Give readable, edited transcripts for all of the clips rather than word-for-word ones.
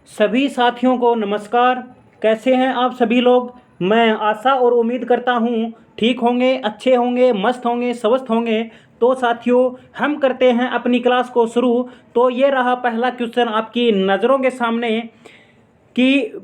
सभी साथियों को नमस्कार। कैसे हैं आप सभी लोग। मैं आशा और उम्मीद करता हूँ ठीक होंगे, अच्छे होंगे, मस्त होंगे, स्वस्थ होंगे। तो साथियों, हम करते हैं अपनी क्लास को शुरू। तो ये रहा पहला क्वेश्चन आपकी नज़रों के सामने कि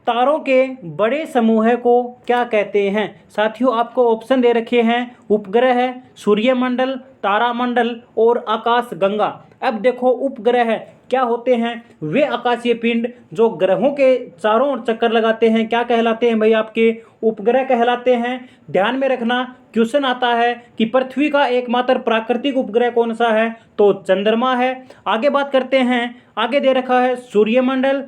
तारों के बड़े समूह को क्या कहते हैं। साथियों, आपको ऑप्शन दे रखे हैं उपग्रह, सूर्यमंडल, तारामंडल और आकाशगंगा। अब देखो, उपग्रह क्या होते हैं। वे आकाशीय पिंड जो ग्रहों के चारों ओर चक्कर लगाते हैं, क्या कहलाते हैं भाई, आपके उपग्रह कहलाते हैं। ध्यान में रखना, क्वेश्चन आता है कि पृथ्वी का एकमात्र प्राकृतिक उपग्रह कौन सा है, तो चंद्रमा है। आगे बात करते हैं, आगे दे रखा है सूर्यमंडल,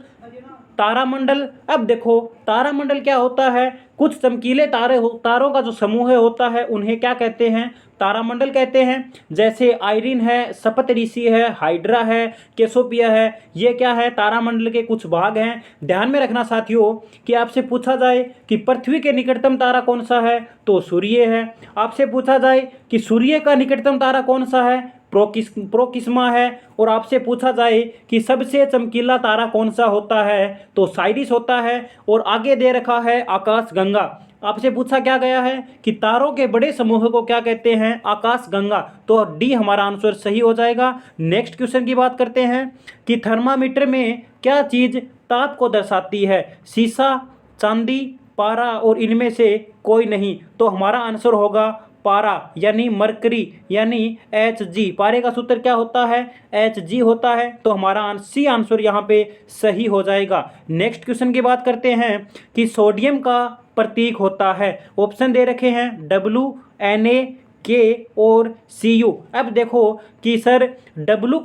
तारामंडल। अब देखो, तारामंडल क्या होता है। कुछ चमकीले तारों का जो समूह होता है उन्हें क्या कहते हैं, तारामंडल कहते हैं। जैसे आयरिन है, सप्तऋषि है, हाइड्रा है, कैसियोपेया है। ये क्या है, तारामंडल के कुछ भाग हैं। ध्यान में रखना साथियों कि आपसे पूछा जाए कि पृथ्वी के निकटतम तारा कौन सा है, तो सूर्य है। आपसे पूछा जाए कि सूर्य का निकटतम तारा कौन सा है, प्रोक्सिमा है। और आपसे पूछा जाए कि सबसे चमकीला तारा कौन सा होता है, तो साइरिस होता है। और आगे दे रखा है आकाशगंगा। आपसे पूछा क्या गया है कि तारों के बड़े समूह को क्या कहते हैं, आकाशगंगा। तो डी हमारा आंसर सही हो जाएगा। नेक्स्ट क्वेश्चन की बात करते हैं कि थर्मामीटर में क्या चीज ताप को दर्शाती है, शीशा, चांदी, पारा और इनमें से कोई नहीं। तो हमारा आंसर होगा पारा यानी मरकरी यानी Hg। पारे का सूत्र क्या होता है, Hg होता है। तो हमारा सी आंसर यहाँ पे सही हो जाएगा। नेक्स्ट क्वेश्चन की बात करते हैं कि सोडियम का प्रतीक होता है। ऑप्शन दे रखे हैं Na, के और Cu। अब देखो कि सर डब्लू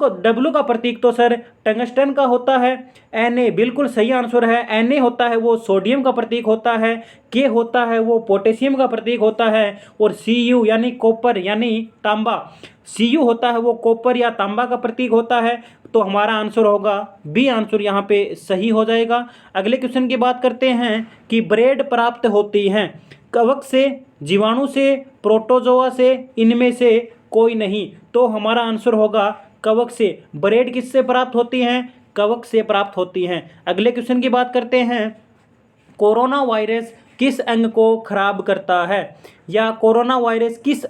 का प्रतीक तो सर टंगस्टन का होता है। Na बिल्कुल सही आंसर है। Na होता है वो सोडियम का प्रतीक होता है। के होता है वो पोटेशियम का प्रतीक होता है। और Cu यानी कॉपर यानी तांबा, Cu होता है वो कॉपर या तांबा का प्रतीक होता है। तो हमारा आंसर होगा बी आंसर यहाँ पे सही हो जाएगा। अगले क्वेश्चन की बात करते हैं कि ब्रेड प्राप्त होती हैं कवक से, जीवाणु से, प्रोटोजोआ से, इनमें से कोई नहीं। तो हमारा आंसर होगा कवक से। ब्रेड किससे प्राप्त होती हैं, कवक से प्राप्त होती हैं। अगले क्वेश्चन की बात करते हैं, कोरोना वायरस किस अंग को खराब करता है, या कोरोना वायरस किस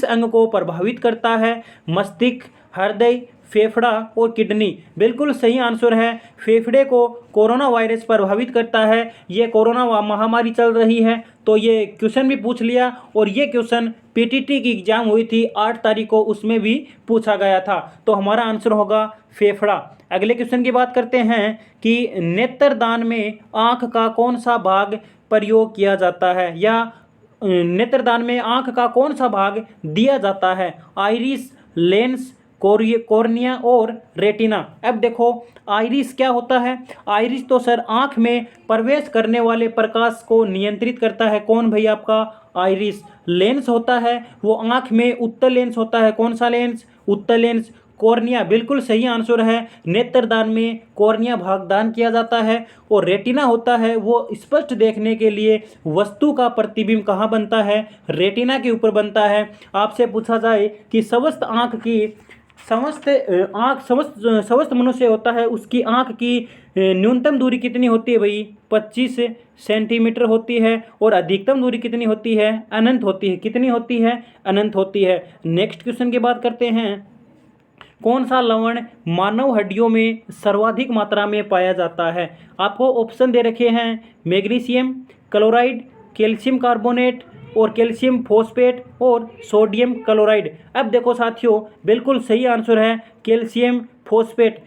अंग को प्रभावित करता है, मस्तिष्क, हृदय, फेफड़ा और किडनी। बिल्कुल सही आंसर है, फेफड़े को कोरोना वायरस प्रभावित करता है। ये कोरोना महामारी चल रही है तो ये क्वेश्चन भी पूछ लिया। और ये क्वेश्चन पीटीटी की एग्जाम हुई थी 8 तारीख को, उसमें भी पूछा गया था। तो हमारा आंसर होगा फेफड़ा। अगले क्वेश्चन की बात करते हैं कि नेत्रदान में आँख का कौन सा भाग प्रयोग किया जाता है, या नेत्रदान में आँख का कौन सा भाग दिया जाता है, आइरिस, लेंस, कॉर्निया और रेटिना। अब देखो, आइरिस क्या होता है। आइरिस तो सर आँख में प्रवेश करने वाले प्रकाश को नियंत्रित करता है। कौन भाई, आपका आइरिस। लेंस होता है वो आँख में उत्तल लेंस होता है। कौन सा लेंस, उत्तल लेंस। कॉर्निया बिल्कुल सही आंसर है, नेत्रदान में कॉर्निया भागदान किया जाता है। और रेटिना होता है वो स्पष्ट देखने के लिए वस्तु का प्रतिबिंब कहाँ बनता है, रेटिना के ऊपर बनता है। आपसे पूछा जाए कि समस्त मनुष्य होता है, उसकी आँख की न्यूनतम दूरी कितनी होती है भाई, 25 सेंटीमीटर होती है। और अधिकतम दूरी कितनी होती है, अनंत होती है। कितनी होती है, अनंत होती है। नेक्स्ट क्वेश्चन की बात करते हैं, कौन सा लवण मानव हड्डियों में सर्वाधिक मात्रा में पाया जाता है। आपको ऑप्शन दे रखे हैं मैग्नीशियम क्लोराइड, कैल्शियम कार्बोनेट और कैल्शियम फॉस्फेट और सोडियम क्लोराइड। अब देखो साथियों, बिल्कुल सही आंसर है कैल्शियम फॉस्फेट।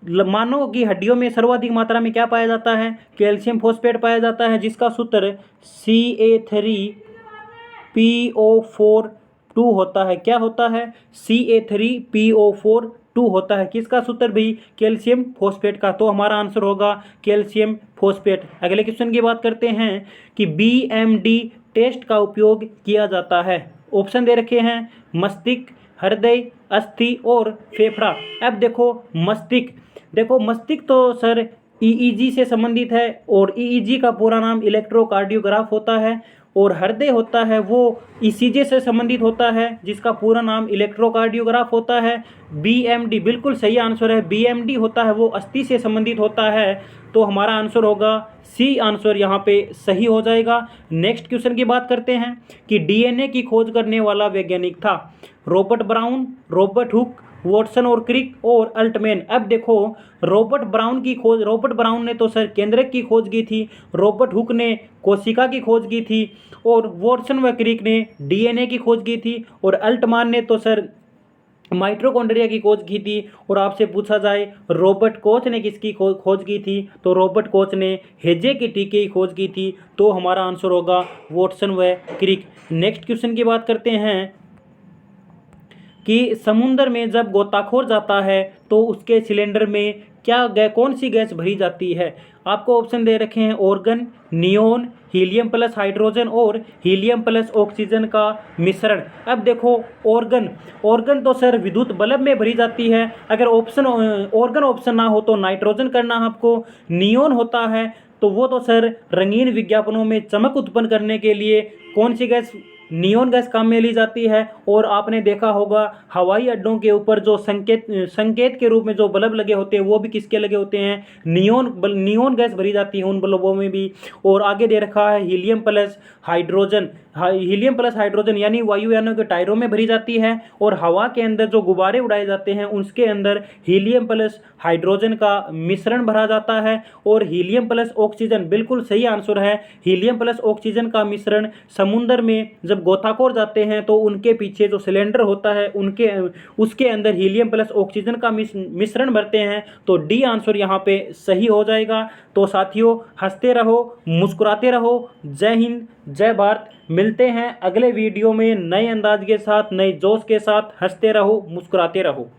मानव की हड्डियों में सर्वाधिक मात्रा में क्या पाया जाता है, कैल्शियम फॉस्फेट पाया जाता है, जिसका सूत्र Ca3PO4 होता है। क्या होता है, Ca3PO4 होता है। किसका सूत्र भी, कैल्शियम फॉस्फेट का। तो हमारा आंसर होगा कैल्शियम फॉस्फेट। अगले क्वेश्चन की बात करते हैं कि BMD टेस्ट का उपयोग किया जाता है। ऑप्शन दे रखे हैं मस्तिष्क, हृदय, अस्थि और फेफड़ा। अब देखो मस्तिष्क तो सर EEG से संबंधित है। और EEG का पूरा नाम इलेक्ट्रोकार्डियोग्राफ होता है। और हृदय होता है वो ईसीजी से संबंधित होता है, जिसका पूरा नाम इलेक्ट्रोकार्डियोग्राफ होता है। बीएमडी बिल्कुल सही आंसर है, बीएमडी होता है वो अस्थि से संबंधित होता है। तो हमारा आंसर होगा सी आंसर यहाँ पे सही हो जाएगा। नेक्स्ट क्वेश्चन की बात करते हैं कि डीएनए की खोज करने वाला वैज्ञानिक था Robert brown, Robert Hooke, Watson और क्रिक और अल्टमैन। अब देखो रॉबर्ट ब्राउन ने तो सर केंद्रक की खोज की थी, रॉबर्ट हुक ने कोशिका की खोज की थी और वॉटसन व क्रिक ने डीएनए की खोज की थी और अल्टमान ने तो सर माइटोकॉन्ड्रिया की खोज की थी। और आपसे पूछा जाए रॉबर्ट कोच ने किसकी खोज की थी, तो रॉबर्ट कोच ने हेजे के टीके की खोज की थी। तो हमारा आंसर होगा वॉटसन व क्रिक। नेक्स्ट क्वेश्चन की बात करते हैं कि समुद्र में जब गोताखोर जाता है तो उसके सिलेंडर में कौन सी गैस भरी जाती है। आपको ऑप्शन दे रखे हैं organ, neon, helium plus hydrogen और हीलियम प्लस ऑक्सीजन का मिश्रण। अब देखो ऑर्गन तो सर विद्युत बल्ब में भरी जाती है। अगर ऑर्गन ऑप्शन ना हो तो नाइट्रोजन करना है आपको। नियोन होता है तो वो तो सर रंगीन विज्ञापनों में चमक उत्पन्न करने के लिए कौन सी गैस, नियोन गैस काम में ली जाती है। और आपने देखा होगा हवाई अड्डों के ऊपर जो संकेत के रूप में जो बल्ब लगे होते हैं वो भी किसके लगे होते हैं, नियोन गैस भरी जाती है उन बल्बों में भी। और आगे दे रखा है हीलियम प्लस हाइड्रोजन यानी वायुयानों के टायरों में भरी जाती है। और हवा के अंदर जो गुब्बारे उड़ाए जाते हैं उसके अंदर हीलियम प्लस हाइड्रोजन का मिश्रण भरा जाता है। और हीलियम प्लस ऑक्सीजन बिल्कुल सही आंसर है, हीलियम प्लस ऑक्सीजन का मिश्रण समुद्र में जब गोताखोर जाते हैं तो उनके पीछे जो सिलेंडर होता है उसके अंदर हीलियम प्लस ऑक्सीजन का मिश्रण भरते हैं। तो डी आंसर यहाँ पे सही हो जाएगा। तो साथियों हंसते रहो, मुस्कुराते रहो। जय हिंद, जय भारत। मिलते हैं अगले वीडियो में नए अंदाज के साथ, नए जोश के साथ। हंसते रहो, मुस्कुराते रहो।